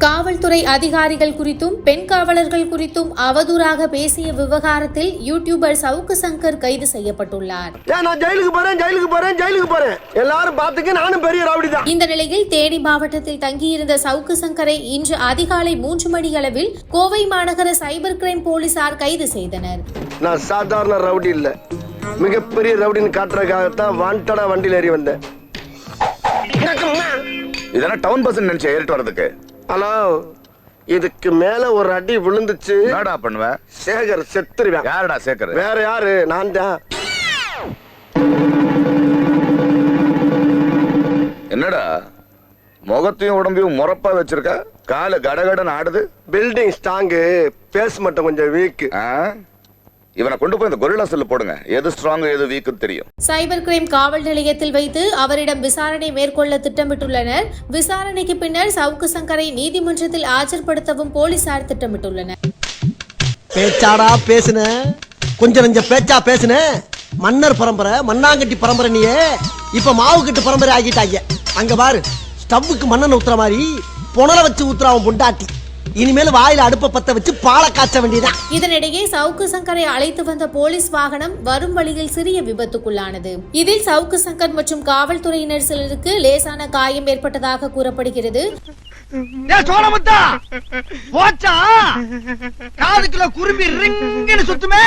காவல்துறை அதிகாரிகள் குறித்தும் பெண் காவலர்கள் குறித்தும் அவதூறாக பேசிய விவகாரத்தில் யூடியூபர் சவுக்கு சங்கர் கைது செய்யப்பட்டுள்ளார். இந்த நிலையில் தேனி மாவட்டத்தில் தங்கியிருந்த சவுக்கு சங்கரை இன்று அதிகாலை 3 மணி அளவில் கோவை மாநகர சைபர் கிரைம் போலீசார் கைது செய்தனர். நான் சாதாரண ரவுடி இல்ல, மிகப்பெரிய ரவுடின்னு காட்டுறதுக்காகத்தான் வாண்டடா வண்டியில் ஏறி வந்தேன். இதெல்லாம் டவுன் பஸ் நினைச்சு ஏறிட்டு வரதுக்கு. ஹலோ, இதுக்கு மேல ஒரு அடி விழுந்துச்சு என்னடா பண்ணுவ? சேகர் செத்துருவேன். யாருடா சேகர்? வேற யாரு? நான் தான். என்னடா முகத்தையும் உடம்பையும் முறப்பா வச்சிருக்க? காலு கடகடன் ஆடுது. பில்டிங் ஸ்ட்ராங்கு, பேஸ் மட்டும் கொஞ்சம் வீக். இவனை கொண்டு போய் இந்த கொரில்லா செல்ல போடுங்க. எது ஸ்ட்ராங் எது வீக் தெரியும். சைபர் கிரைம் காவல் நிலையத்தில் வைத்து அவரிடம் விசாரணை மேற்கொள்ள திட்டமிட்டுள்ளனர். விசாரணைக்கு பின்னர் சவுக்கு சங்கரை நீதிமன்றத்தில் ஆஜர்படுத்தவும் போலீசார் திட்டமிட்டுள்ளனர். பேச்சாடா பேசுன, கொஞ்சம் நெஞ்ச பேச்சா பேசுன. மன்னர் பரம்பரை, மண்ணாங்கட்டி பரம்பரை, நீயே இப்ப மாவு கட்டு பரம்பரை ஆகிட்டாங்க. அங்க பாரு, ஸ்டவ்வுக்கு மண்ணெண்ணெய் ஊத்துற மாதிரி புனல வச்சு ஊத்துறான் பொண்டாட்டி. இனிமேல் வாயில அடுப்ப பத்த வச்சு பாலை காய்ச்ச வேண்டியதான். இதனிடையே சவுக்கு சங்கரை அழைத்து வந்த போலீஸ் வாகனம் வரும் வழியில் சிறிய விபத்துக்குள்ளானது. இதில் சவுக்கு சங்கர் மற்றும் காவல்துறையினர் சிலருக்கு லேசான காயம் ஏற்பட்டதாக கூறப்படுகிறது. காதுக்குள்ள குரும்பி ரிங்குன்னு சுத்துமே.